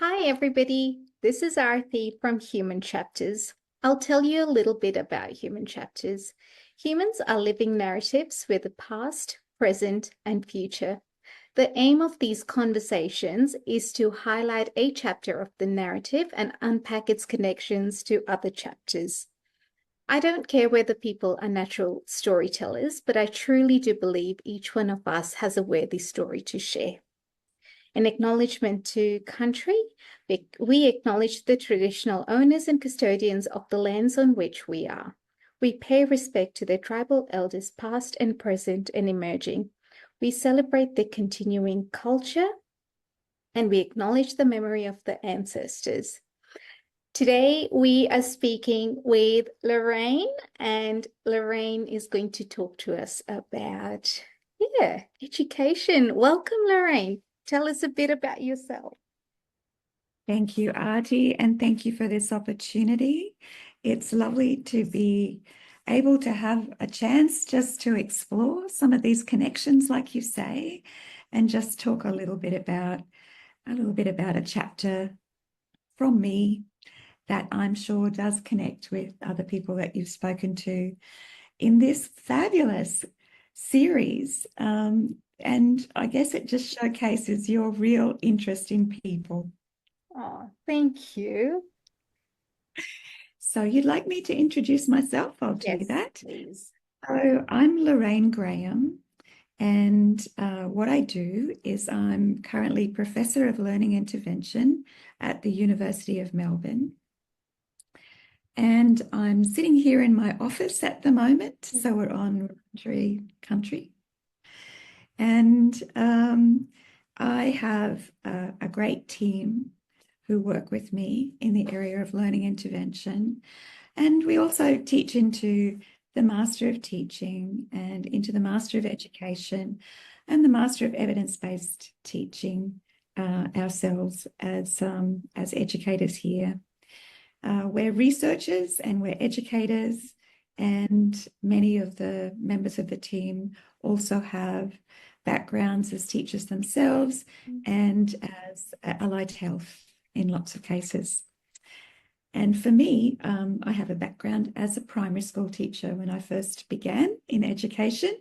Hi, everybody. This is Arthi from Human Chapters. I'll tell you a little bit about human chapters. Humans are living narratives with a past, present, and future. The aim of these conversations is to highlight a chapter of the narrative and unpack its connections to other chapters. I don't care whether people are natural storytellers, but I truly do believe each one of us has a worthy story to share. In acknowledgement to country, we acknowledge the traditional owners and custodians of the lands on which we are. We pay respect to their tribal elders past and present and emerging. We celebrate their continuing culture and we acknowledge the memory of the ancestors. Today, we are speaking with Lorraine, and Lorraine is going to talk to us about, education. Welcome, Lorraine. Tell us a bit about yourself. Thank you, Artie, and thank you for this opportunity. It's lovely to be able to have a chance just to explore some of these connections, like you say, and just talk a little bit about a chapter from me that I'm sure does connect with other people that you've spoken to in this fabulous series. And I guess it just showcases your real interest in people. Oh, thank you. So you'd like me to introduce myself? I'll do Yes, that. please. So I'm Lorraine Graham, and what I do is I'm currently Professor of Learning Intervention at the University of Melbourne. And I'm sitting here in my office at the moment, so we're on Wurundjeri country. And I have a great team who work with me in the area of learning intervention. And we also teach into the Master of Teaching and into the Master of Education and the Master of Evidence-Based Teaching ourselves as educators here. We're researchers and we're educators, and many of the members of the team also have backgrounds as teachers themselves and as allied health in lots of cases. And for me, I have a background as a primary school teacher when I first began in education,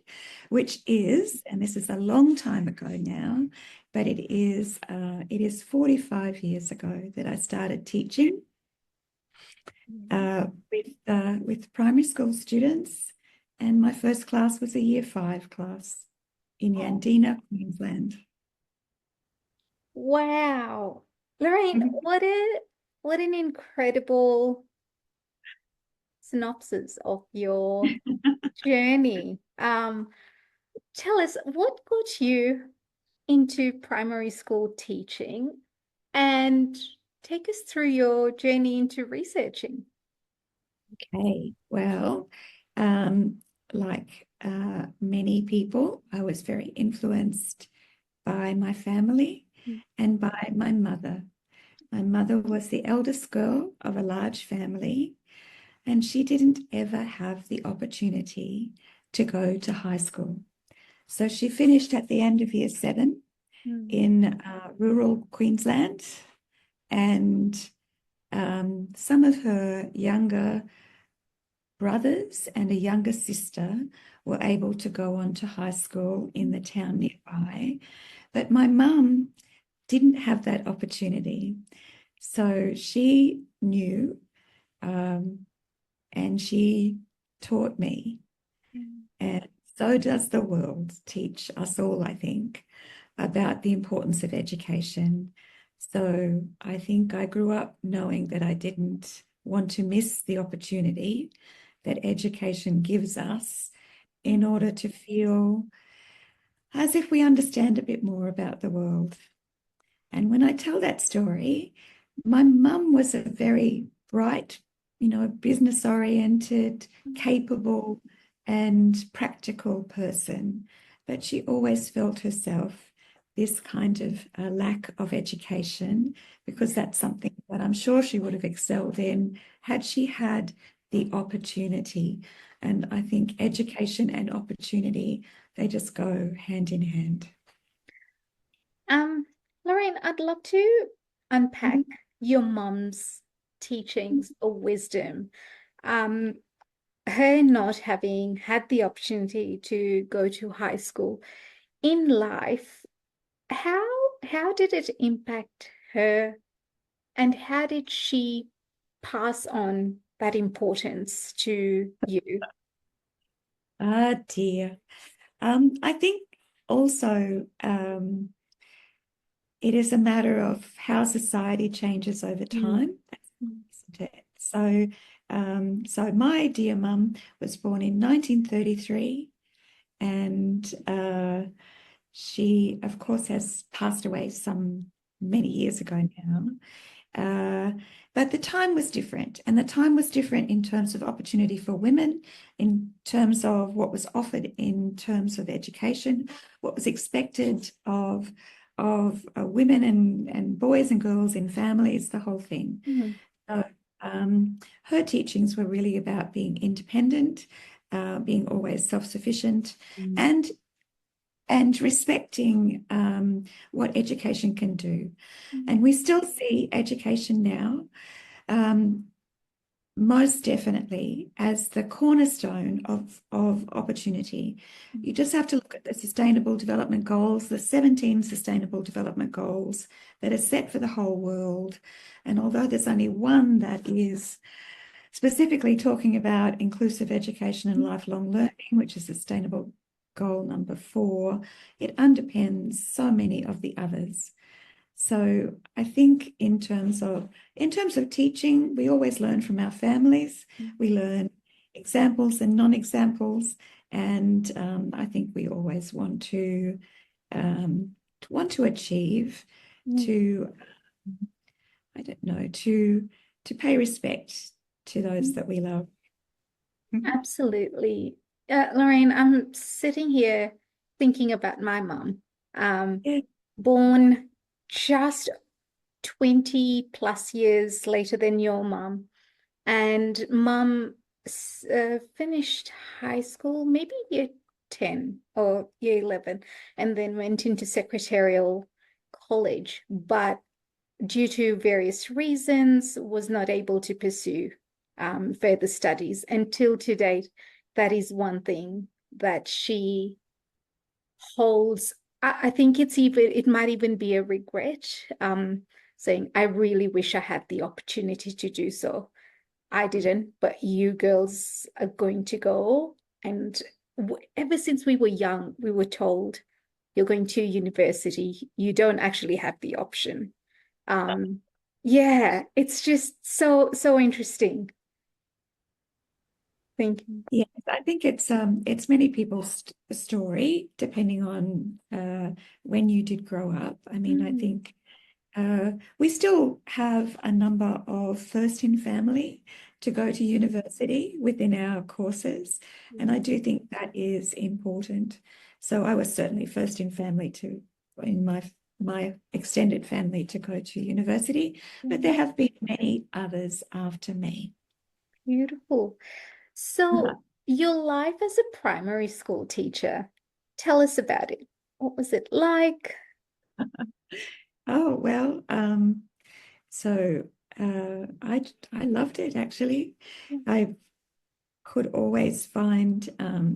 which is, and this is a long time ago now, but it is 45 years ago that I started teaching with primary school students, and my first class was a Year 5 class in Yandina, Queensland. Wow. Lorraine, what an incredible synopsis of your journey. Tell us what got you into primary school teaching and take us through your journey into researching. Okay, well, like many people, I was very influenced by my family and by my mother. My mother was the eldest girl of a large family, and she didn't ever have the opportunity to go to high school. So she finished at the end of Year 7 in rural Queensland, and some of her younger brothers and a younger sister were able to go on to high school in the town nearby. But my mum didn't have that opportunity. So she knew, and she taught me. And so does the world teach us all, I think, about the importance of education. So I think I grew up knowing that I didn't want to miss the opportunity that education gives us in order to feel as if we understand a bit more about the world. And when I tell that story, my mum was a very bright, business-oriented, capable and practical person, but she always felt herself this kind of lack of education, because that's something that I'm sure she would have excelled in had she had the opportunity. And I think education and opportunity, they just go hand in hand. Lorraine, I'd love to unpack Mhm. your mom's teachings or wisdom. Um, her not having had the opportunity to go to high school in life, how how did it impact her, and how did she pass on that importance to you? Ah, dear. I think also it is a matter of how society changes over Mm. time, isn't it? So my dear mum was born in 1933, and she, of course, has passed away some many years ago now. But the time was different, and the time was different in terms of opportunity for women, in terms of what was offered, in terms of education, what was expected of women and boys and girls in families, the whole thing. Mm. So, her teachings were really about being independent, being always self-sufficient, Mm. and respecting what education can do. And we still see education now, um, most definitely, as the cornerstone of opportunity. You just have to look at the Sustainable Development Goals, the 17 Sustainable Development Goals that are set for the whole world. And although there's only one that is specifically talking about inclusive education and lifelong learning, which is Sustainable Goal number 4, it underpins so many of the others. So I think in terms of teaching, we always learn from our families. We learn examples and non-examples, and I think we always want to achieve, Mm. to I don't know, to pay respect to those that we love. Absolutely. Lorraine, I'm sitting here thinking about my mom, Yeah. born just 20 plus years later than your mom. And mom finished high school, maybe year 10 or year 11, and then went into secretarial college. But due to various reasons, was not able to pursue further studies until to date. That is one thing that she holds. I think it might even be a regret, saying, I really wish I had the opportunity to do so. I didn't, but you girls are going to go. And ever since we were young, we were told, you're going to university. You don't actually have the option. Um, yeah, it's just so interesting. Thank you. Yes, I think it's many people's story, depending on when you did grow up. I mean, I Mm. think we still have a number of first in family to go to university within our courses, and I do think that is important. So I was certainly first in family in my extended family to go to university, but there have been many others after me. Beautiful. So, your life as a primary school teacher, tell us about it. What was it like? Oh, well, so I loved it actually. I could always find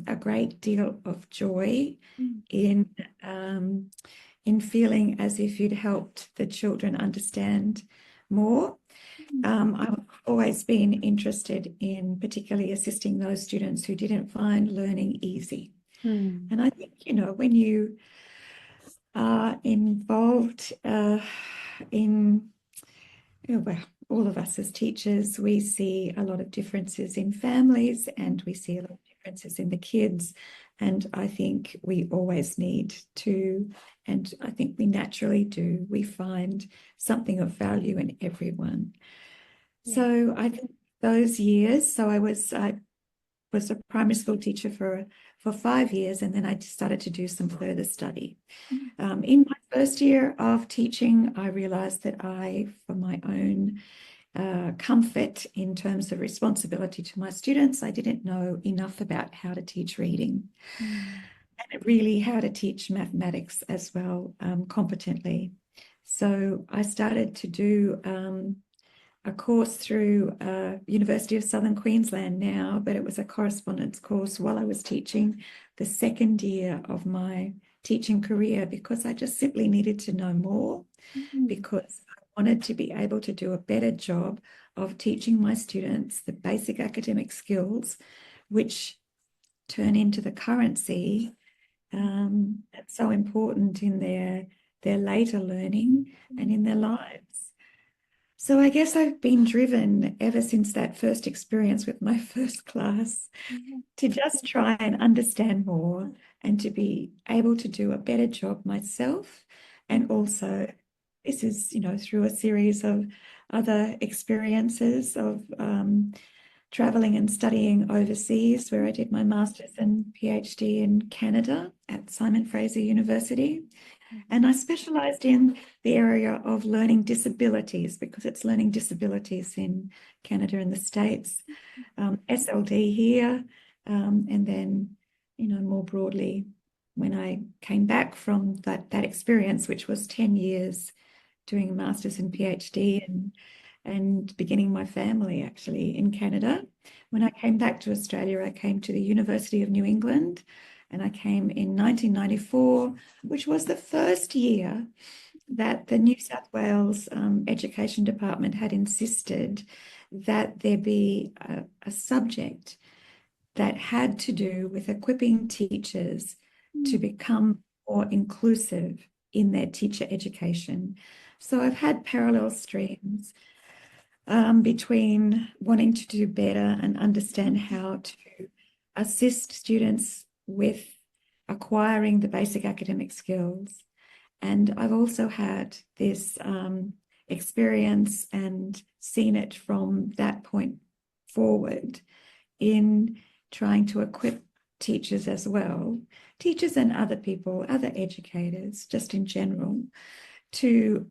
a great deal of joy Mm. in feeling as if you'd helped the children understand more. I've always been interested in particularly assisting those students who didn't find learning easy. Mm. And I think, when you are involved in, well, all of us as teachers, we see a lot of differences in families and we see a lot of differences in the kids. And I think we always need to, and I think we naturally do, we find something of value in everyone. Yeah. So I think those years, I was a primary school teacher for 5 years, and then I started to do some further study. In my first year of teaching, I realized that for my own comfort in terms of responsibility to my students, I didn't know enough about how to teach reading Mm. and really how to teach mathematics as well, competently. So I started to do a course through University of Southern Queensland now, but it was a correspondence course while I was teaching the second year of my teaching career, because I just simply needed to know more, because I wanted to be able to do a better job of teaching my students the basic academic skills, which turn into the currency that's so important in their later learning and in their lives. So I guess I've been driven ever since that first experience with my first class to just try and understand more and to be able to do a better job myself. And also, this is, through a series of other experiences of traveling and studying overseas, where I did my master's and PhD in Canada at Simon Fraser University. And I specialized in the area of learning disabilities, because it's learning disabilities in Canada and the States, SLD here, and then, more broadly, when I came back from that experience, which was 10 years doing a master's and PhD and beginning my family actually in Canada. When I came back to Australia, I came to the University of New England, and I came in 1994, which was the first year that the New South Wales Education Department had insisted that there be a subject that had to do with equipping teachers to become more inclusive in their teacher education. So I've had parallel streams between wanting to do better and understand how to assist students with acquiring the basic academic skills. And I've also had this experience and seen it from that point forward in trying to equip teachers as well, teachers and other people, other educators, just in general, to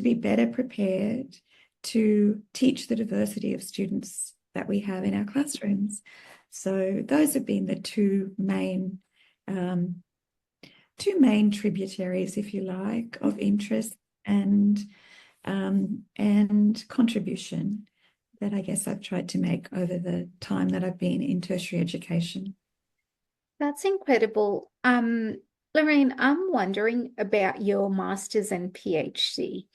be better prepared to teach the diversity of students that we have in our classrooms. So those have been the two main tributaries, if you like, of interest and contribution that I guess I've tried to make over the time that I've been in tertiary education. That's incredible. Lorraine, I'm wondering about your master's and PhD.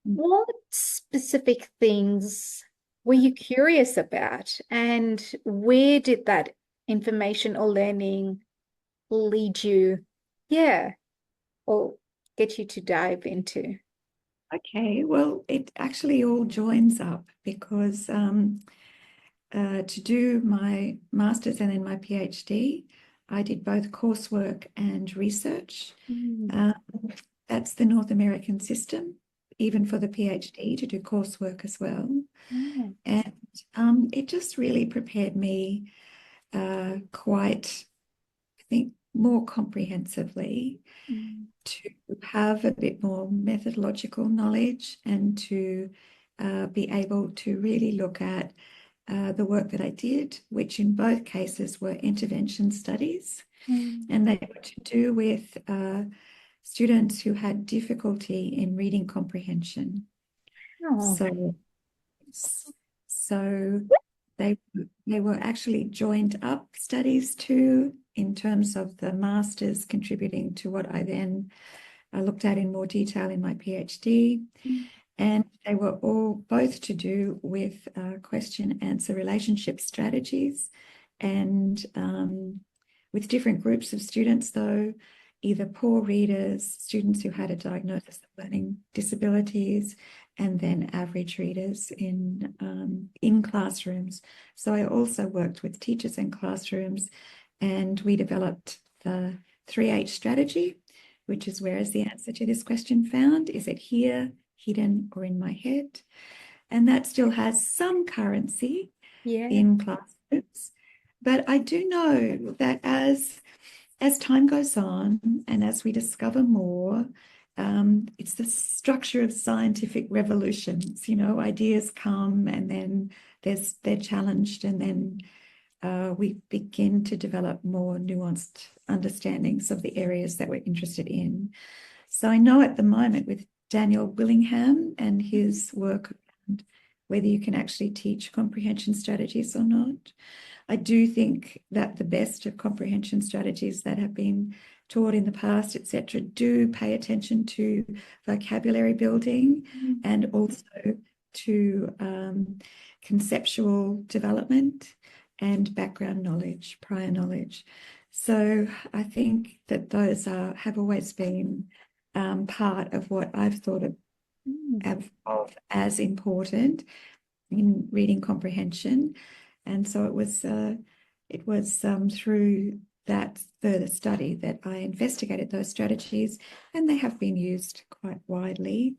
What specific things were you curious about, and where did that information or learning lead you? Yeah, or get you to dive into? Okay, well, it actually all joins up, because to do my master's and then my PhD, I did both coursework and research. That's the North American system, even for the PhD, to do coursework as well. And it just really prepared me quite, I think, more comprehensively to have a bit more methodological knowledge and to be able to really look at the work that I did, which in both cases were intervention studies, and they were to do with students who had difficulty in reading comprehension. So they were actually joined up studies too, in terms of the masters contributing to what I then looked at in more detail in my PhD. And they were all both to do with question-answer relationship strategies, and with different groups of students, though, either poor readers, students who had a diagnosis of learning disabilities, and then average readers in classrooms. So I also worked with teachers in classrooms, and we developed the 3H strategy, which is, where is the answer to this question found? Is it here, hidden, or in my head? And that still has some currency in classrooms. But I do know that as time goes on and as we discover more, it's the structure of scientific revolutions. Ideas come and then they're challenged, and then we begin to develop more nuanced understandings of the areas that we're interested in. So I know at the moment with Daniel Willingham and his work around whether you can actually teach comprehension strategies or not. I do think that the best of comprehension strategies that have been taught in the past, etc., do pay attention to vocabulary building and also to conceptual development and background knowledge, prior knowledge. So I think that those have always been part of what I've thought of as important in reading comprehension. And so it was through that further study that I investigated those strategies, and they have been used quite widely.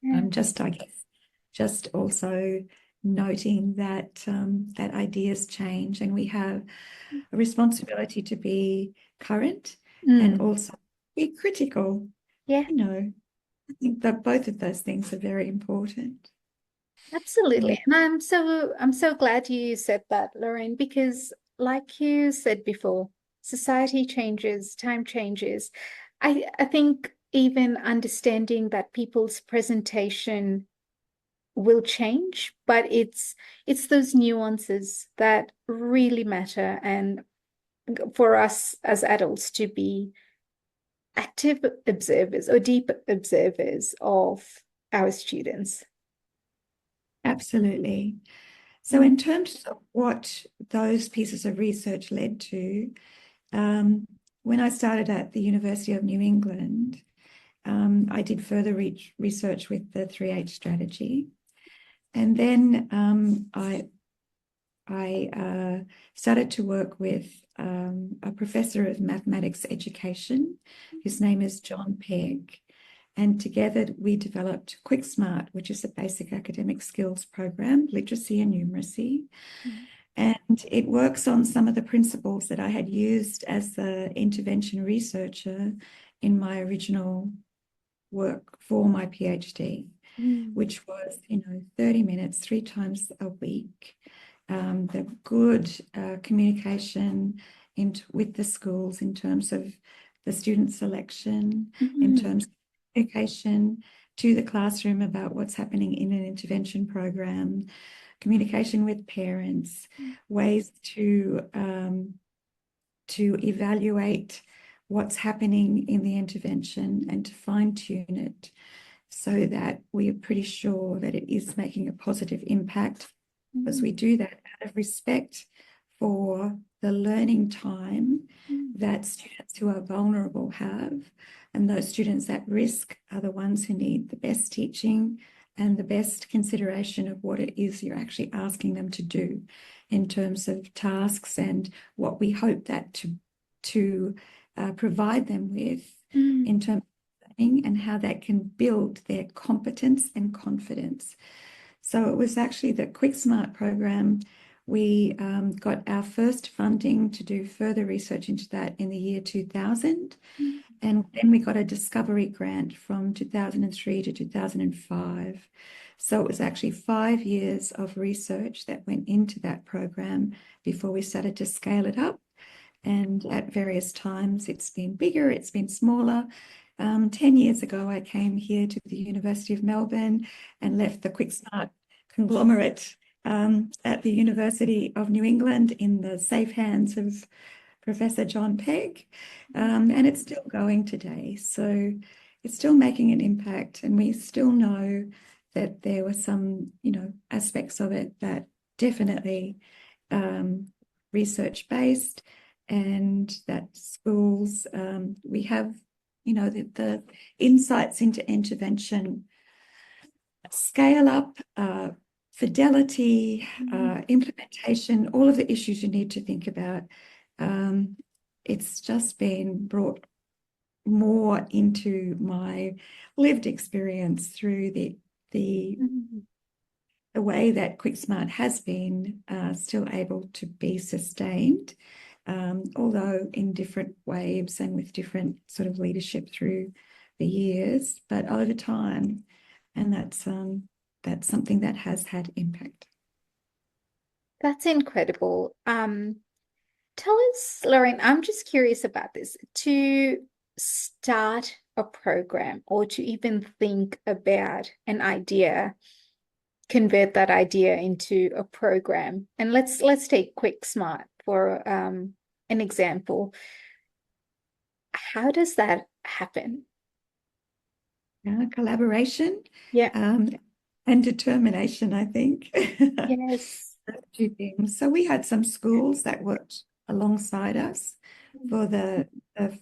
I guess, just also noting that that ideas change, and we have a responsibility to be current and also be critical. Yeah. I think that both of those things are very important. Absolutely. And I'm so glad you said that, Lorraine, because like you said before, society changes, time changes. I think even understanding that people's presentation will change, but it's those nuances that really matter, and for us as adults to be active observers or deep observers of our students. Absolutely. So in terms of what those pieces of research led to, when I started at the University of New England, I did further research with the 3H strategy. And then I started to work with a professor of mathematics education, whose name is John Pegg. And together we developed Quick Smart, which is a basic academic skills program, literacy and numeracy. And it works on some of the principles that I had used as the intervention researcher in my original work for my PhD, which was, 30 minutes, 3 times a week. The good communication with the schools in terms of the student selection, in terms of communication to the classroom about what's happening in an intervention program, communication with parents, ways to evaluate what's happening in the intervention and to fine-tune it so that we are pretty sure that it is making a positive impact, because we do that out of respect for the learning time that students who are vulnerable have. And those students at risk are the ones who need the best teaching and the best consideration of what it is you're actually asking them to do in terms of tasks and what we hope that to provide them with in terms of learning and how that can build their competence and confidence. So it was actually the Quick Smart program. We got our first funding to do further research into that in the year 2000. And then we got a discovery grant from 2003 to 2005. So it was actually 5 years of research that went into that program before we started to scale it up. And at various times, it's been bigger, it's been smaller. 10 years ago, I came here to the University of Melbourne and left the Quick Smart conglomerate at the University of New England in the safe hands of Professor John Pegg, and it's still going today. So it's still making an impact, and we still know that there were some, aspects of it that definitely research-based, and that schools, we have, the insights into intervention, scale up, fidelity, implementation, all of the issues you need to think about. It's just been brought more into my lived experience through the way that Quick Smart has been still able to be sustained, although in different waves and with different sort of leadership through the years, but over time. And that's something that has had impact. That's incredible. Tell us, Lorraine, I'm just curious about this. To start a program or to even think about an idea, convert that idea into a program. And let's take Quick Smart for an example. How does that happen? Collaboration, Yeah. and determination, I think. Yes. Two things. So we had some schools that worked alongside us for the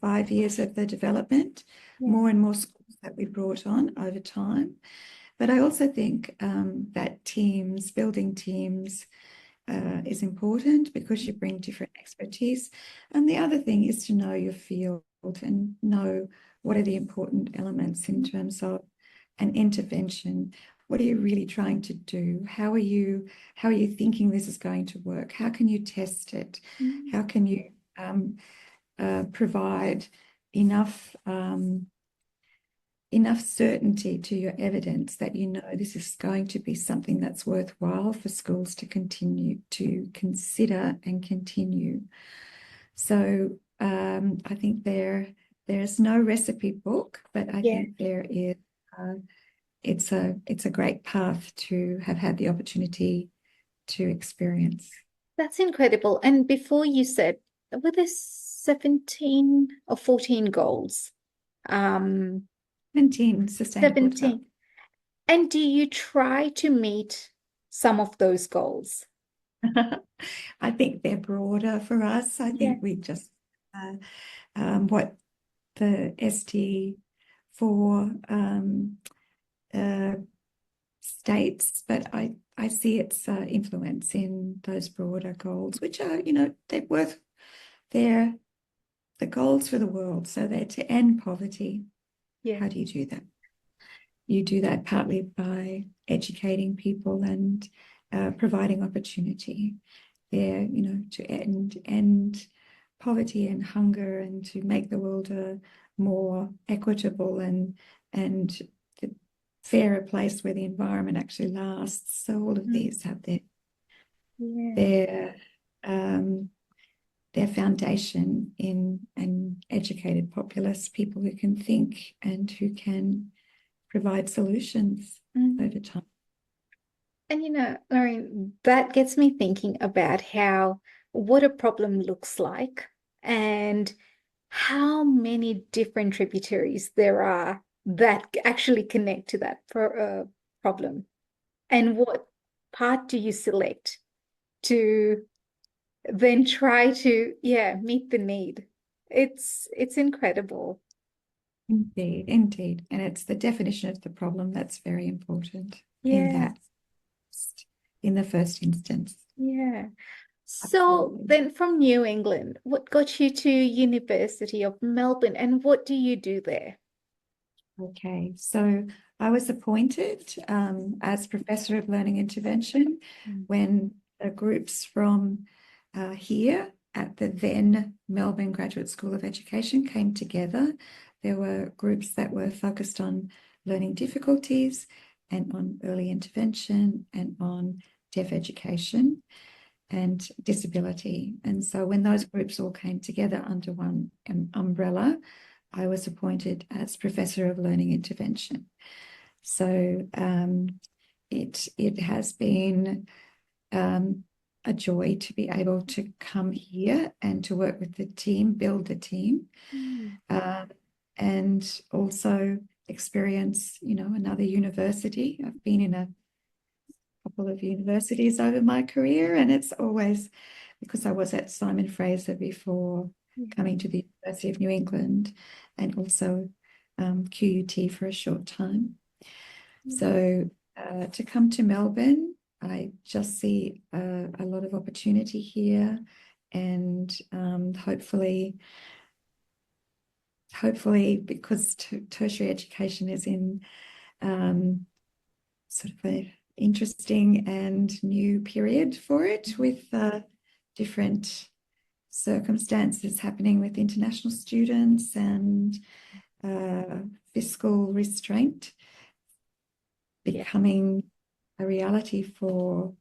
5 years of the development, Yeah. more and more schools that we brought on over time. But I also think that building teams is important because you bring different expertise. And the other thing is to know your field and know what are the important elements in terms of an intervention. What are you really trying to do? How are you thinking this is going to work? How can you test it? How can you provide enough certainty to your evidence that you know this is going to be something that's worthwhile for schools to continue to consider and continue. So I think there's no recipe book, but I think there is. It's a great path to have had the opportunity to experience. That's incredible. And before you said, were there 17 or 14 goals? 17 sustainable 17. And do you try to meet some of those goals? I think they're broader for us. I think we just what the ST4 states, but I see its influence in those broader goals, which are, they're the goals for the world. So they're to end poverty. Yeah. How do you do that? You do that partly by educating people and providing opportunity. They're, to end poverty and hunger and to make the world a more equitable and fairer place where the environment actually lasts. So all of these have their foundation in an educated populace, people who can think and who can provide solutions over time. And Lorraine, that gets me thinking about what a problem looks like and how many different tributaries there are that actually connect to that problem. And what part do you select to then try to, meet the need? It's incredible. Indeed. And it's the definition of the problem that's very important in the first instance. Yeah. So then from New England, what got you to University of Melbourne and what do you do there? Okay, so I was appointed as Professor of Learning Intervention when groups from here at the then Melbourne Graduate School of Education came together. There were groups that were focused on learning difficulties and on early intervention and on deaf education and disability. And so when those groups all came together under one umbrella, I was appointed as Professor of Learning Intervention. So it has been a joy to be able to come here and to work with the team, build the team, and also experience, another university. I've been in a couple of universities over my career, and it's always because I was at Simon Fraser before coming to the University of New England and also QUT for a short time. So to come to Melbourne, I just see a lot of opportunity here, and hopefully because tertiary education is in sort of an interesting and new period for it, with different circumstances happening with international students and fiscal restraint becoming a reality for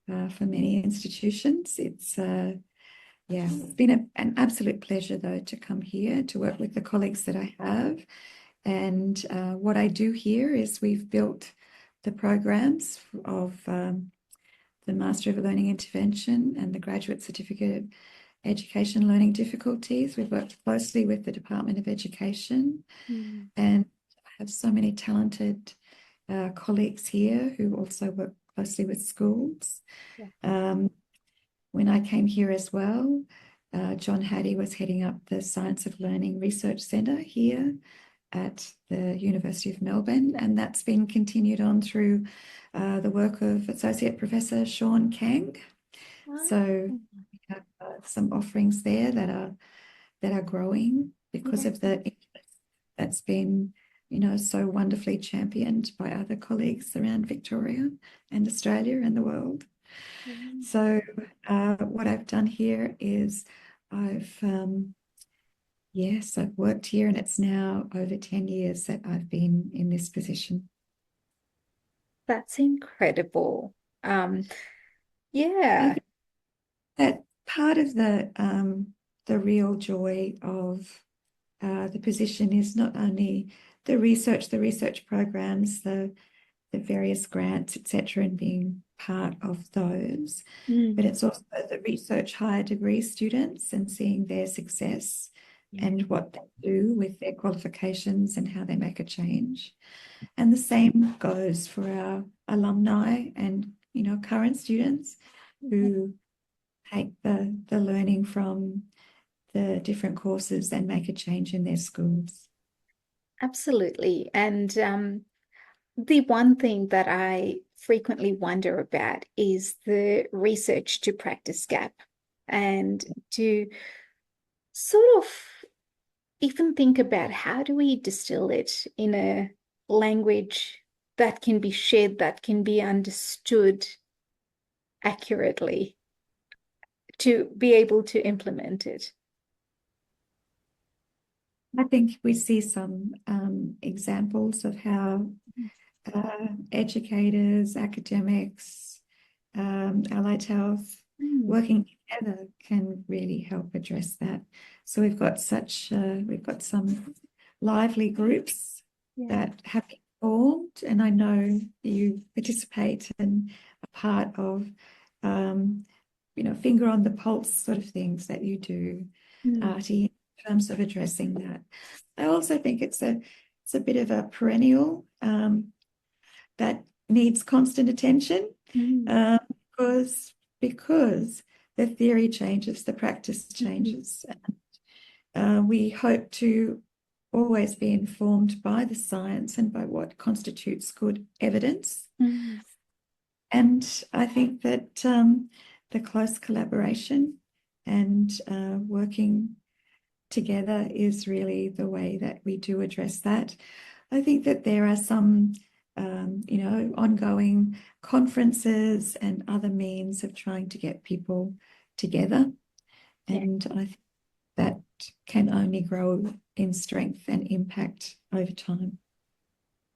many institutions. It's been an absolute pleasure, though, to come here to work with the colleagues that I have And what I do here is we've built the programs of the Master of Learning Intervention and the Graduate Certificate Education Learning Difficulties. We've worked closely with the Department of Education, and I have so many talented colleagues here who also work closely with schools. When I came here as well, John Hattie was heading up the Science of Learning Research Centre here at the University of Melbourne, and that's been continued on through the work of Associate Professor Sean Kang. So we have some offerings there that are growing because of the interest that's been, so wonderfully championed by other colleagues around Victoria and Australia and the world. So what I've done here is I've worked here, and it's now over 10 years that I've been in this position. That's incredible. Yeah. That part of the real joy of the position is not only the research programs, the various grants, etc., and being part of those, but it's also the research higher degree students and seeing their success and what they do with their qualifications and how they make a change. And the same goes for our alumni and, current students who take the learning from the different courses and make a change in their schools. Absolutely. And the one thing that I frequently wonder about is the research to practice gap, and to sort of even think about how do we distill it in a language that can be shared, that can be understood accurately, to be able to implement it. I think we see some examples of how educators, academics, allied health, working together can really help address that. So we've got some lively groups that have been formed, and I know you participate and are part of, finger on the pulse sort of things that you do, Artie, in terms of addressing that. I also think it's a bit of a perennial that needs constant attention, because the theory changes, the practice changes. We hope to always be informed by the science and by what constitutes good evidence. And I think that the close collaboration and working together is really the way that we do address that. I think that there are some ongoing conferences and other means of trying to get people together. And I think that can only grow in strength and impact over time.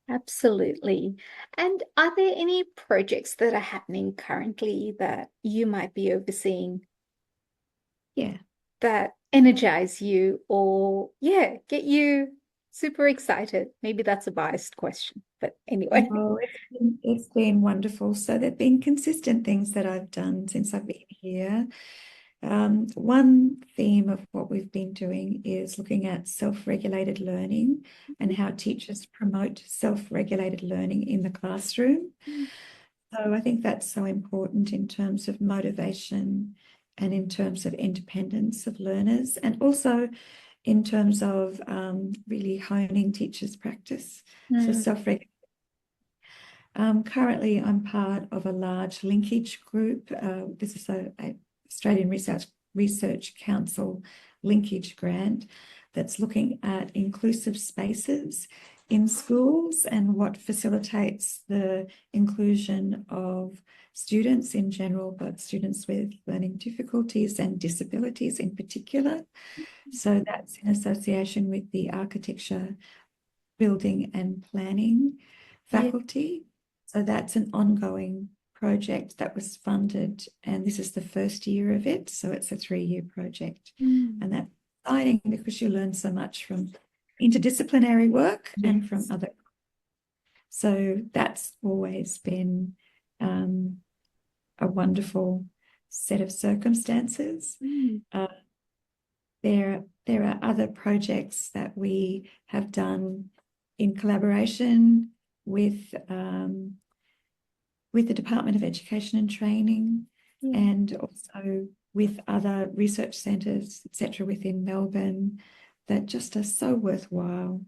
Absolutely. And are there any projects that are happening currently that you might be overseeing? Yeah. That energize you or, get you super excited? Maybe that's a biased question, but anyway. Oh, it's been wonderful. So there've been consistent things that I've done since I've been here. One theme of what we've been doing is looking at self-regulated learning and how teachers promote self-regulated learning in the classroom. So I think that's so important in terms of motivation and in terms of independence of learners, and also in terms of really honing teachers' practice. So self-regulated. Currently, I'm part of a large linkage group. This is a Australian Research Council linkage grant that's looking at inclusive spaces in schools and what facilitates the inclusion of students in general, but students with learning difficulties and disabilities in particular. So that's in association with the architecture, building and planning faculty. So that's an ongoing project that was funded, and this is the first year of it. So it's a 3-year project. And that's exciting because you learn so much from interdisciplinary work and from Yes. other. So that's always been a wonderful set of circumstances. Mm. There are other projects that we have done in collaboration with the Department of Education and Training, Yeah. and also with other research centres, etc., within Melbourne, that just are so worthwhile.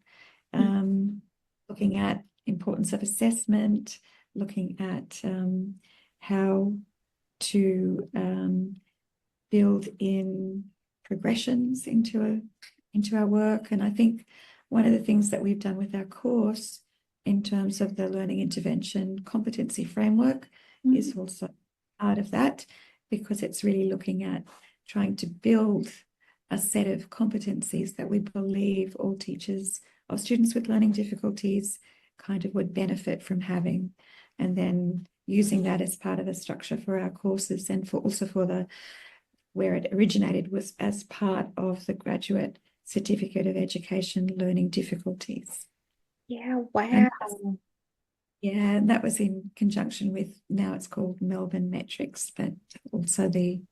Looking at importance of assessment, looking at how to build in progressions into our work. And I think one of the things that we've done with our course in terms of the learning intervention competency framework is also part of that, because it's really looking at trying to build a set of competencies that we believe all teachers or students with learning difficulties kind of would benefit from having, and then using that as part of the structure for our courses, and for the where it originated was as part of the graduate certificate of education learning difficulties. Yeah, wow. And that was in conjunction with, now it's called Melbourne Metrics, but also the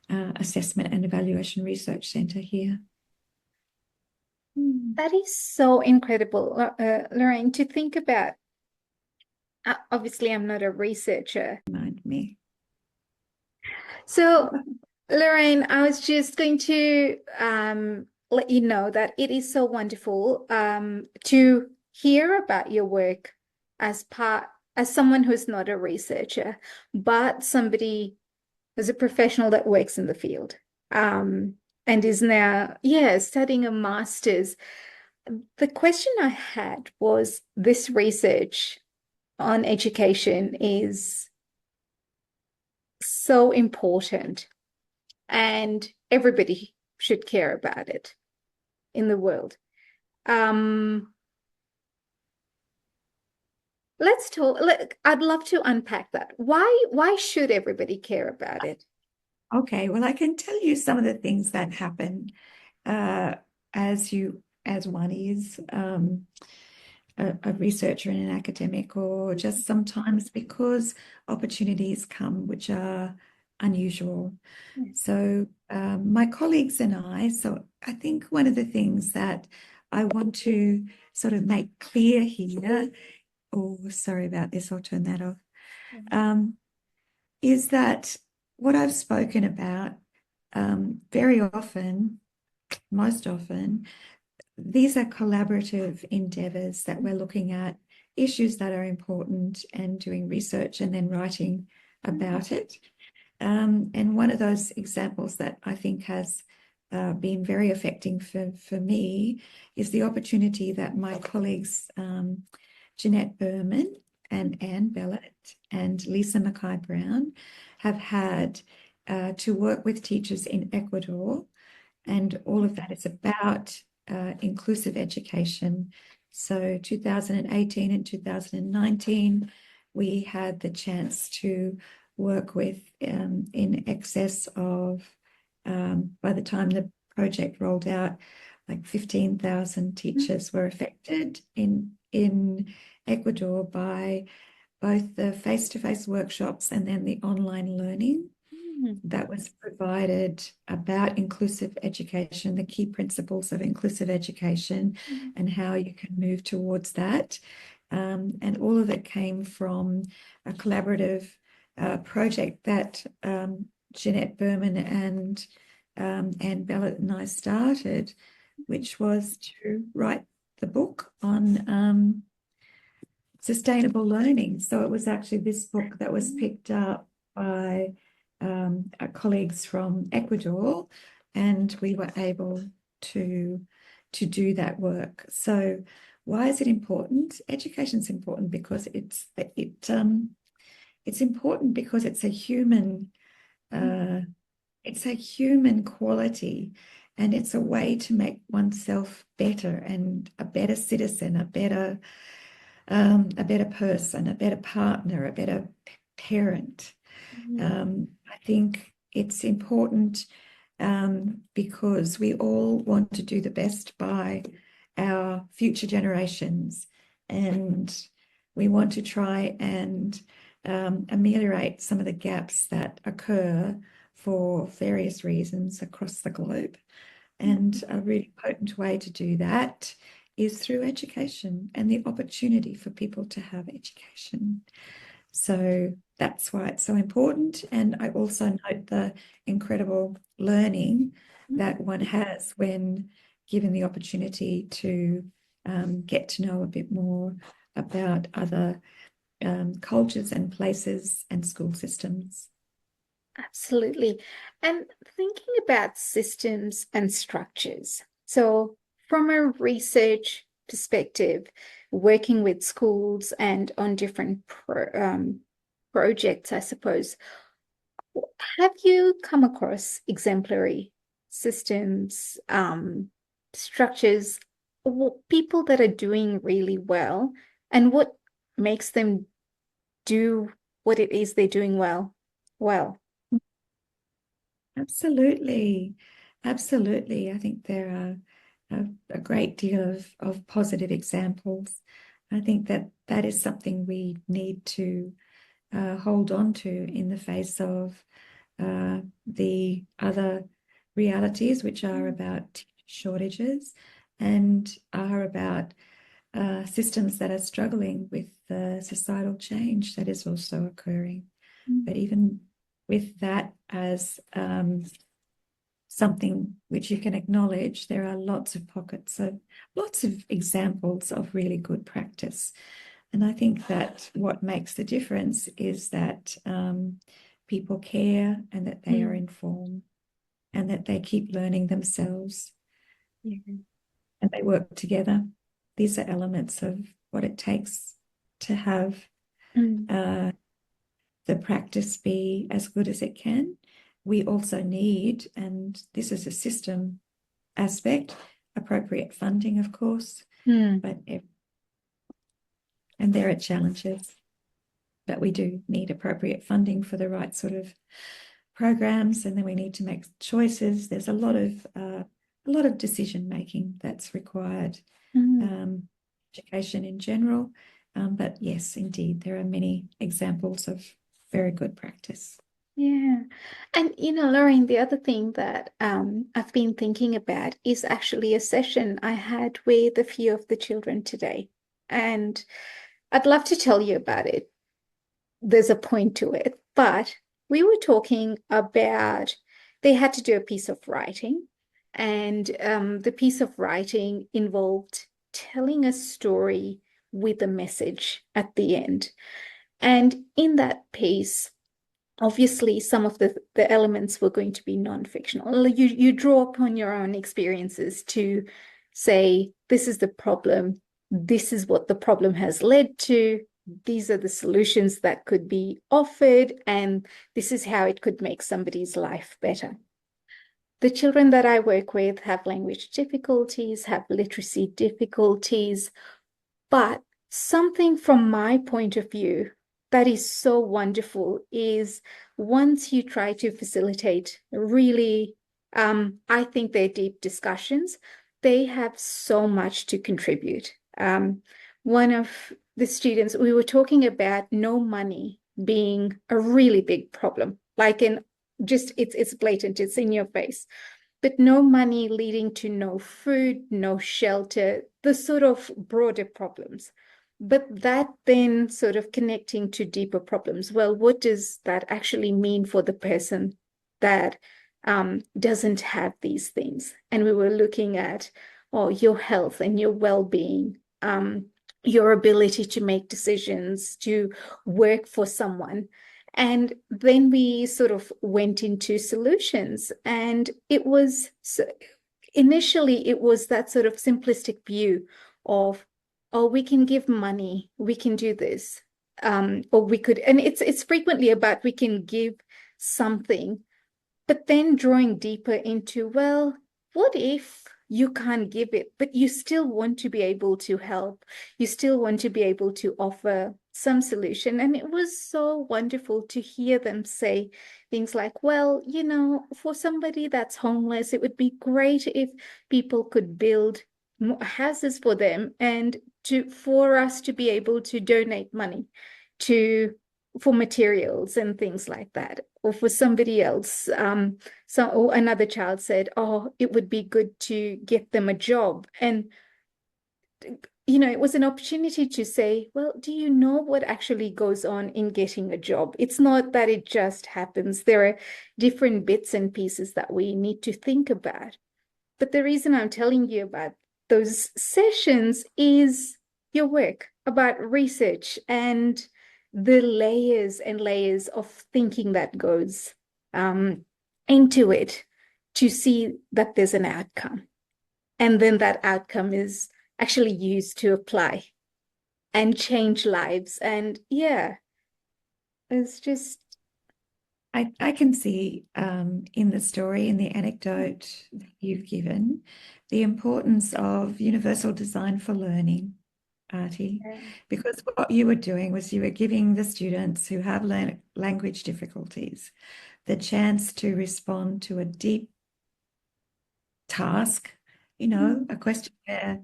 Assessment and Evaluation Research Centre here. That is so incredible, Lorraine, to think about. Obviously, I'm not a researcher. Remind me. So, Lorraine, I was just going to let you know that it is so wonderful to hear about your work as someone who's not a researcher, but somebody who's a professional that works in the field, and is now, studying a master's. The question I had was, this research on education is so important, and everybody should care about it in the world. Let's talk. I'd love to unpack that. Why should everybody care about it? Okay, well, I can tell you some of the things that happen as one is a researcher and an academic, or just sometimes because opportunities come which are unusual. So my colleagues and so I think one of the things that I want to sort of make clear here, sorry about this, I'll turn that off, is that what I've spoken about very often, most often, these are collaborative endeavours that we're looking at issues that are important and doing research and then writing about it. And one of those examples that I think has been very affecting for me is the opportunity that my colleagues Jeanette Berman and Anne Bellett and Lisa Mackay-Brown have had to work with teachers in Ecuador. And all of that is about inclusive education. So 2018 and 2019, we had the chance to work with in excess of, by the time the project rolled out, like 15,000 teachers were affected in Ecuador by both the face-to-face workshops and then the online learning that was provided about inclusive education, the key principles of inclusive education, and how you can move towards that. And all of it came from a collaborative project that Jeanette Berman and Anne Bellett and I started, which was to write the book on sustainable learning. So it was actually this book that was picked up by our colleagues from Ecuador, and we were able to do that work. So why is it important? Education is important because it's important because it's a human quality, and it's a way to make oneself better and a better citizen, a better person, a better partner, a better parent. I think it's important because we all want to do the best by our future generations. And we want to try and ameliorate some of the gaps that occur for various reasons across the globe. And a really potent way to do that is through education and the opportunity for people to have education. So that's why it's so important. And I also note the incredible learning that one has when given the opportunity to get to know a bit more about other cultures and places and school systems. Absolutely. And thinking about systems and structures. So, from a research perspective, working with schools and on different projects, I suppose, have you come across exemplary systems, structures, people that are doing really well, and what makes them do what it is they're doing well? Well. Absolutely. Absolutely. I think there are a great deal of positive examples. I think that that is something we need to hold on to in the face of the other realities, which are about shortages and are about systems that are struggling with the societal change that is also occurring. But even with that as something which you can acknowledge, there are lots of pockets of lots of examples of really good practice. And I think that what makes the difference is that people care and that they are informed and that they keep learning themselves and they work together. These are elements of what it takes to have the practice be as good as it can. We also need, and this is a system aspect, appropriate funding, of course, but and there are challenges, but we do need appropriate funding for the right sort of programs, and then we need to make choices. There's a lot of decision making that's required, education in general, but yes, indeed, there are many examples of very good practice. Yeah. And Lorraine, the other thing that I've been thinking about is actually a session I had with a few of the children today. And I'd love to tell you about it. There's a point to it, but we were talking about they had to do a piece of writing, and the piece of writing involved telling a story with a message at the end. And in that piece, obviously some of the elements were going to be non-fictional. You draw upon your own experiences to say, this is the problem, this is what the problem has led to, these are the solutions that could be offered, and this is how it could make somebody's life better. The children that I work with have language difficulties, have literacy difficulties, but something from my point of view that is so wonderful is once you try to facilitate really, I think they're deep discussions, they have so much to contribute. One of the students, we were talking about no money being a really big problem, like it's blatant, it's in your face. But no money leading to no food, no shelter, the sort of broader problems. But that then sort of connecting to deeper problems. Well, what does that actually mean for the person that doesn't have these things? And we were looking at, your health and your well-being, your ability to make decisions, to work for someone. And then we sort of went into solutions, and initially it was that sort of simplistic view of, oh, we can give money, we can do this, or we could, and it's frequently about we can give something, but then drawing deeper into, well, what if you can't give it, but you still want to be able to help, you still want to be able to offer some solution. And it was so wonderful to hear them say things like, well, for somebody that's homeless, it would be great if people could build houses for them, and for us to be able to donate money to for materials and things like that. Or for somebody else, or another child said, oh, it would be good to get them a job. And it was an opportunity to say, well, do you know what actually goes on in getting a job? It's not that it just happens. There are different bits and pieces that we need to think about. But the reason I'm telling you about those sessions is your work about research and the layers and layers of thinking that goes into it to see that there's an outcome. And then that outcome is actually used to apply and change lives. And yeah, it's just. I can see in the story, in the anecdote that you've given, the importance of universal design for learning, Artie, because what you were doing was you were giving the students who have language difficulties the chance to respond to a deep task, a question where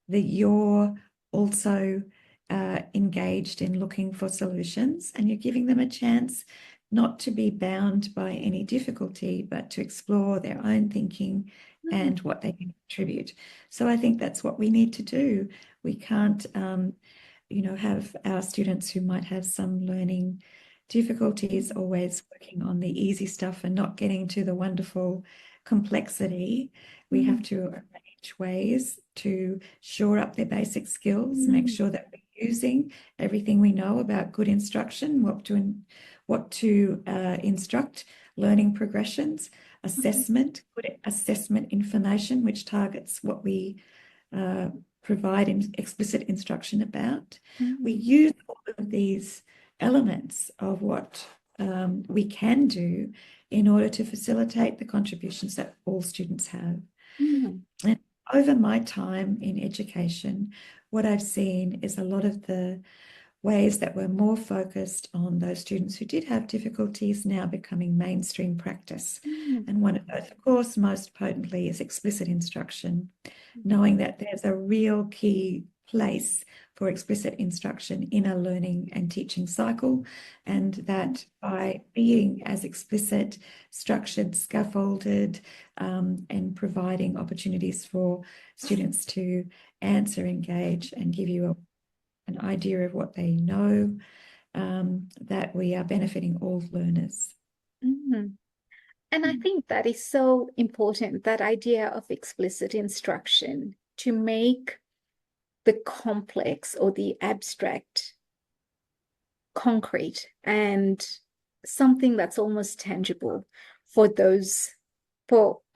that you're also engaged in looking for solutions, and you're giving them a chance not to be bound by any difficulty, but to explore their own thinking and what they can contribute. So I think that's what we need to do. We can't, have our students who might have some learning difficulties always working on the easy stuff and not getting to the wonderful complexity. We have to arrange ways to shore up their basic skills, make sure that we're using everything we know about good instruction, what to instruct, learning progressions, assessment, good assessment information, which targets what we provide explicit instruction about. We use all of these elements of what we can do in order to facilitate the contributions that all students have. And over my time in education, what I've seen is a lot of the ways that were more focused on those students who did have difficulties now becoming mainstream practice. And one of those, of course, most potently is explicit instruction, knowing that there's a real key place for explicit instruction in a learning and teaching cycle, and that by being as explicit, structured, scaffolded, and providing opportunities for students to answer, engage, and give you an idea of what they know, that we are benefiting all learners. And I think that is so important, that idea of explicit instruction, to make the complex or the abstract concrete and something that's almost tangible for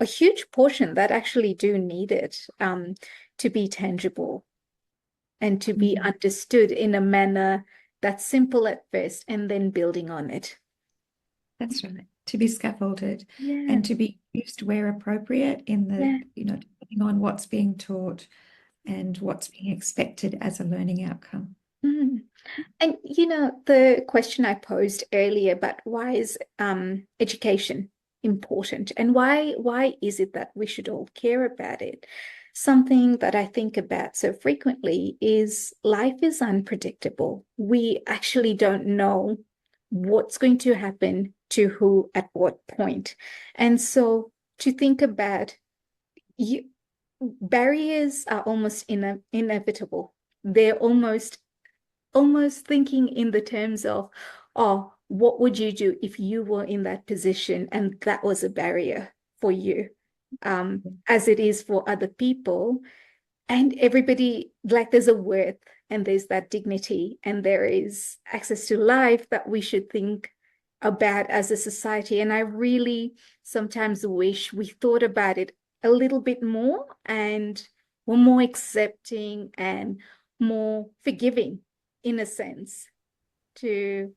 a huge portion that actually do need it to be tangible and to be understood in a manner that's simple at first and then building on it. That's right. To be scaffolded and to be used where appropriate in the, depending on what's being taught and what's being expected as a learning outcome. And, the question I posed earlier about why is education important, and why is it that we should all care about it? Something that I think about so frequently is life is unpredictable. We actually don't know what's going to happen to who at what point. And so to think about barriers are almost inevitable. They're almost thinking in the terms of, oh, what would you do if you were in that position and that was a barrier for you, as it is for other people. And everybody, like, there's a worth and there's that dignity and there is access to life that we should think about as a society. And I really sometimes wish we thought about it a little bit more and were more accepting and more forgiving, in a sense, to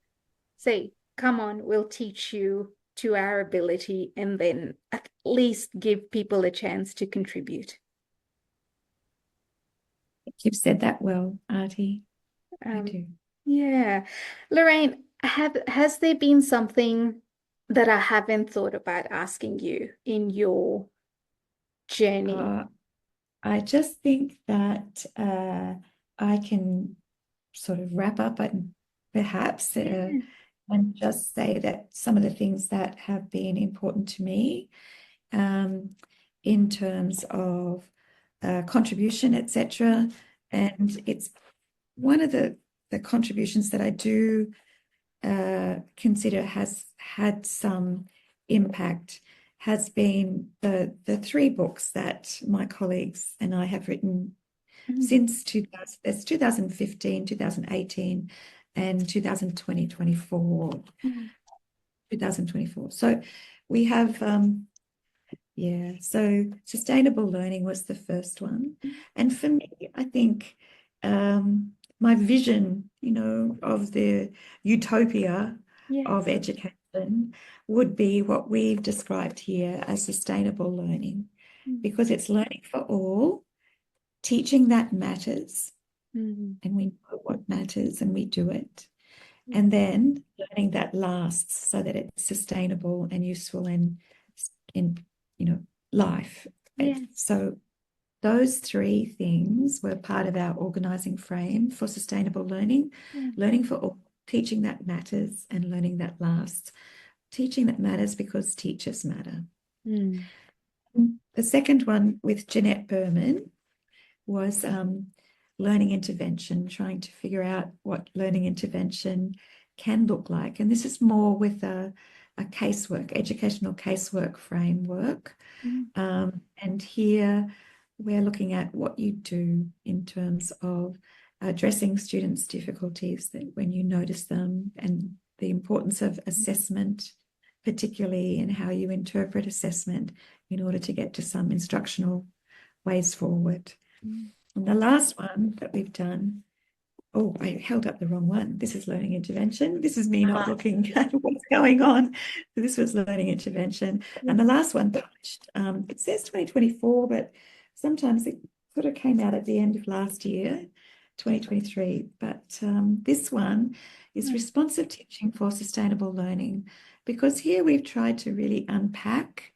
say, come on, we'll teach you to our ability, and then at least give people a chance to contribute. You've said that well, Artie. I do. Yeah. Lorraine, has there been something that I haven't thought about asking you in your journey? I just think that I can sort of wrap up and perhaps and just say that some of the things that have been important to me um, in terms of contribution, etc. And it's one of the contributions that I do consider has had some impact has been the three books that my colleagues and I have written since 2000, there's 2015, 2018, and 2024. 2024. So we have so sustainable learning was the first one. And for me, I think my vision, of the utopia of education would be what we've described here as sustainable learning, because it's learning for all, teaching that matters, and we know what matters and we do it. And then learning that lasts so that it's sustainable and useful and in life. So those three things were part of our organising frame for sustainable learning. Learning for all, teaching that matters, and learning that lasts. Teaching that matters because teachers matter. The second one with Jeanette Berman was learning intervention, trying to figure out what learning intervention can look like. And this is more with a casework, educational casework framework. And here we're looking at what you do in terms of addressing students' difficulties when you notice them, and the importance of assessment, particularly in how you interpret assessment in order to get to some instructional ways forward. And the last one that we've done, I held up the wrong one. This is learning intervention. This is me not looking at what's going on. This was learning intervention. And the last one published, it says 2024, but sometimes it sort of came out at the end of last year, 2023. But this one is responsive teaching for sustainable learning, because here we've tried to really unpack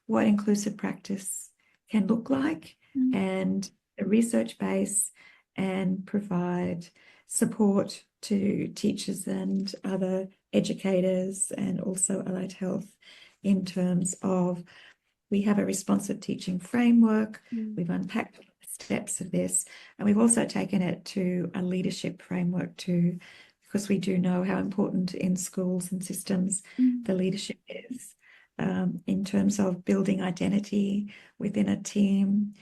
what inclusive practice can look like and a research base, and provide support to teachers and other educators and also allied health in terms of, we have a responsive teaching framework. We've unpacked the steps of this, and we've also taken it to a leadership framework too, because we do know how important in schools and systems the leadership is in terms of building identity within a team,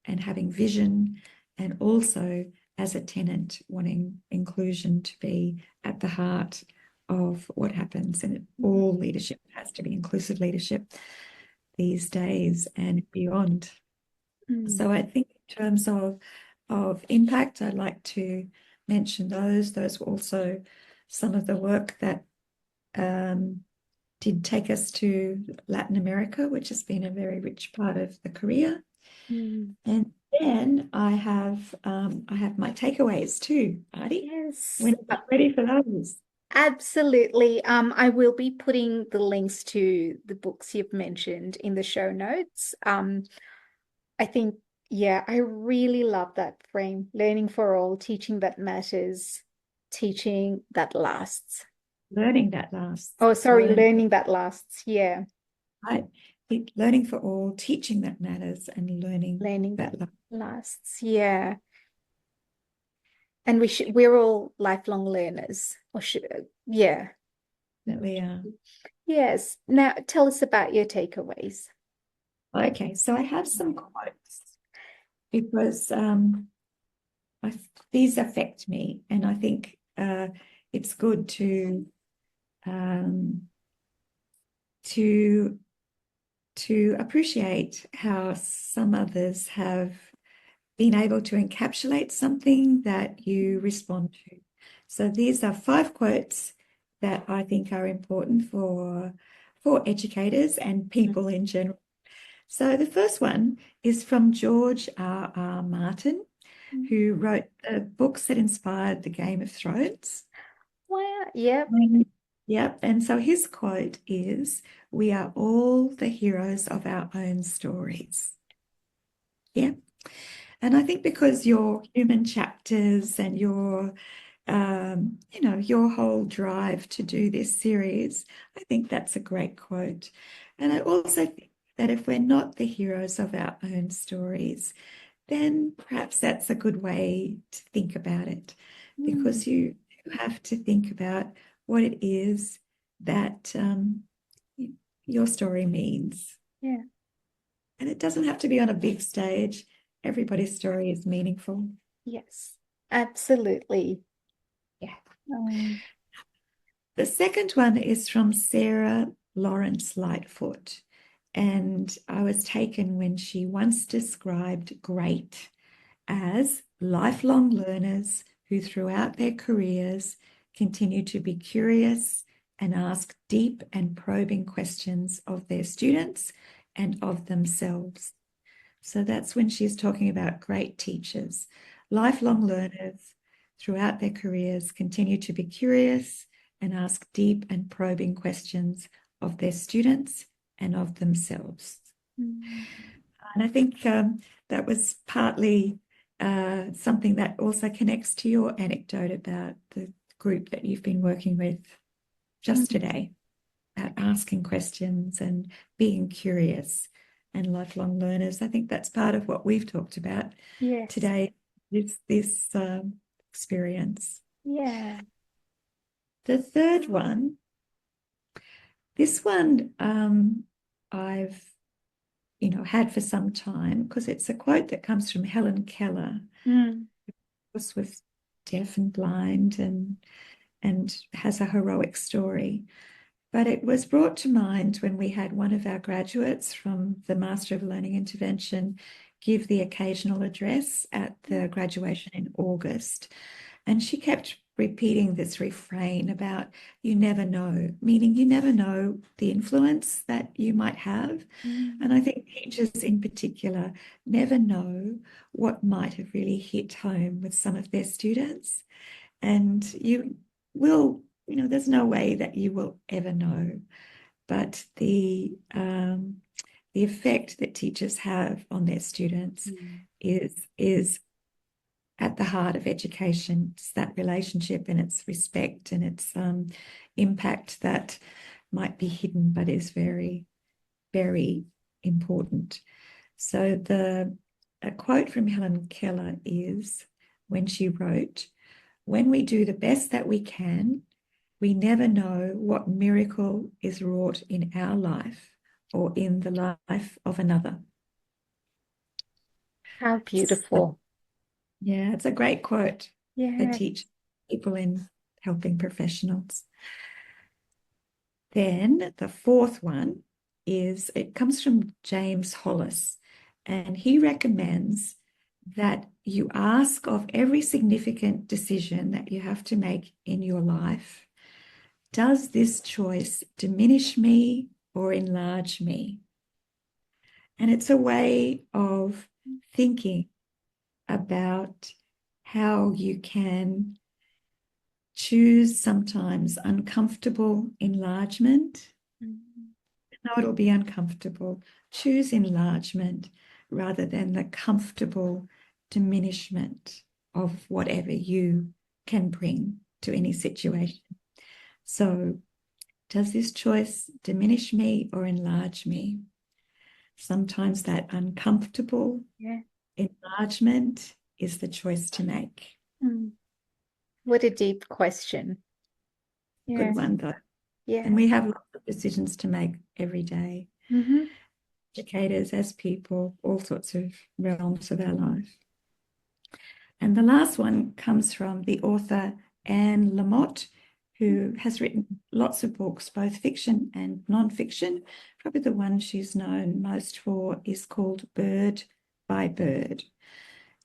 and having vision, and also as a tenant wanting inclusion to be at the heart of what happens. And all leadership has to be inclusive leadership these days and beyond. So I think in terms of impact, I'd like to mention those. Those were also some of the work that did take us to Latin America, which has been a very rich part of the career. And then I have my takeaways too, Artie. Yes. When I'm ready for those. Absolutely. I will be putting the links to the books you've mentioned in the show notes. I think, I really love that frame. Learning for all, teaching that matters, teaching that lasts. Learning that lasts. Oh, sorry, learning that lasts. Yeah. I think learning for all, teaching that matters, and learning that lasts. Yeah. And we're all lifelong learners. Yeah. That we are. Yes. Now tell us about your takeaways. Okay, so I have some quotes because these affect me, and I think it's good to appreciate how some others have been able to encapsulate something that you respond to. So these are 5 quotes that I think are important for educators and people in general. So the first one is from George R.R. Martin, who wrote the books that inspired the Game of Thrones. Wow. Yep. Yep. And so his quote is, "We are all the heroes of our own stories." Yeah. And I think because your human chapters and your whole drive to do this series, I think that's a great quote. And I also think that if we're not the heroes of our own stories, then perhaps that's a good way to think about it, Mm. because you have to think about what it is that your story means. Yeah. And it doesn't have to be on a big stage. Everybody's story is meaningful. Yes, absolutely. Yeah. Um, The second one is from Sarah Lawrence Lightfoot. And I was taken when she once described great as lifelong learners who throughout their careers continue to be curious and ask deep and probing questions of their students and of themselves. So that's when she's talking about great teachers. Lifelong learners throughout their careers continue to be curious and ask deep and probing questions of their students and of themselves. mm, And I think that was partly something that also connects to your anecdote about the group that you've been working with just mm, today, about asking questions and being curious and lifelong learners. I think that's part of what we've talked about yes. today, is this experience. Yeah. The third one, this one I've had for some time, because it's a quote that comes from Helen Keller, Mm, was deaf and blind and has a heroic story. But it was brought to mind when we had one of our graduates from the Master of Learning Intervention give the occasional address at the graduation in August. And she kept repeating this refrain about you never know, meaning you never know the influence that you might have. mm, And I think teachers in particular never know what might have really hit home with some of their students. And you will, there's no way that you will ever know. But the effect that teachers have on their students mm, is at the heart of education. It's that relationship and its respect and its impact that might be hidden, but is very, very important. So a quote from Helen Keller is when she wrote, "When we do the best that we can, we never know what miracle is wrought in our life or in the life of another." how So, beautiful. yeah, it's a great quote for Yeah. teach people in helping professionals. Then the fourth one it comes from James Hollis, and he recommends that you ask of every significant decision that you have to make in your life, does this choice diminish me or enlarge me? And it's a way of thinking about how you can choose sometimes uncomfortable enlargement. Mm, No, it'll be uncomfortable. Choose enlargement rather than the comfortable diminishment of whatever you can bring to any situation. So, does this choice diminish me or enlarge me? Sometimes that uncomfortable yeah. enlargement is the choice to make. Mm, what a deep question. Yeah. Good one, though. And Yeah. we have lots of decisions to make every day. Mm-hmm. Educators, as people, all sorts of realms of our life. And the last one comes from the author Anne Lamott, who has written lots of books, both fiction and non-fiction. Probably the one she's known most for is called Bird by Bird.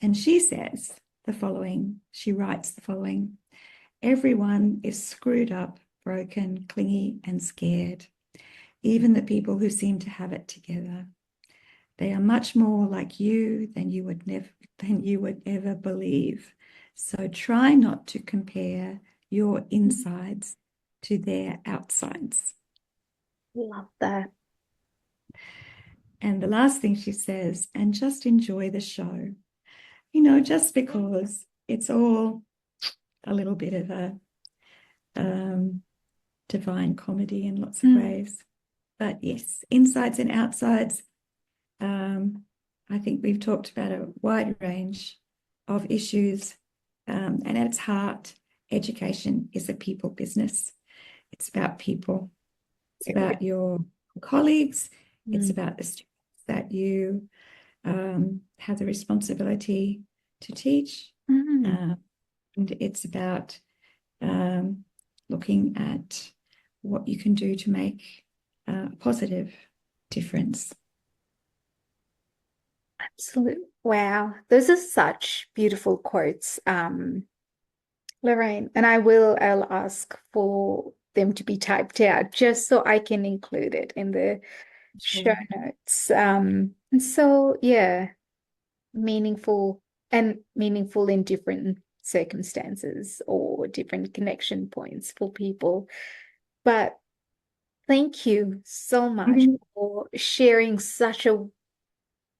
And she writes the following: everyone is screwed up, broken, clingy, and scared, even the people who seem to have it together. They are much more like you than you would ever believe. So try not to compare your insides to their outsides. Love that. And the last thing she says, and just enjoy the show, just because it's all a little bit of a divine comedy in lots of ways. But yes, insides and outsides. I think we've talked about a wide range of issues. And at its heart, education is a people business. It's about people. It's about your colleagues. It's about the students that you have the responsibility to teach. And it's about looking at what you can do to make a positive difference. Absolutely. Wow. Those are such beautiful quotes, Lorraine. And I'll ask for them to be typed out just so I can include it in the show notes. And so yeah, meaningful in different circumstances or different connection points for people. But thank you so much for sharing such an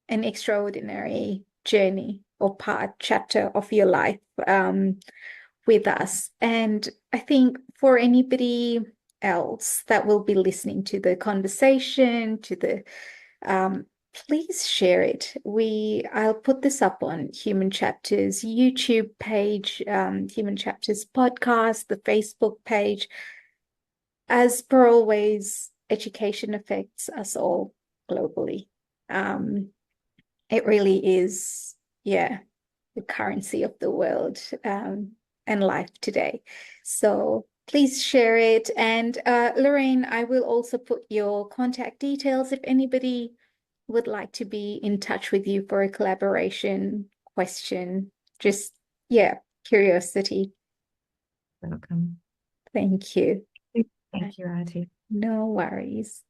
extraordinary journey or chapter of your life with us. And I think for anybody else that will be listening to the conversation, to the please share it. I'll put this up on Human Chapters YouTube page, Human Chapters podcast, the Facebook page. As per always, education affects us all globally. It really is, yeah, the currency of the world and life today. So please share it. And Lorraine, I will also put your contact details if anybody would like to be in touch with you for a collaboration question. Just, yeah, curiosity. Welcome. Thank you. Thank you, Artie. No worries.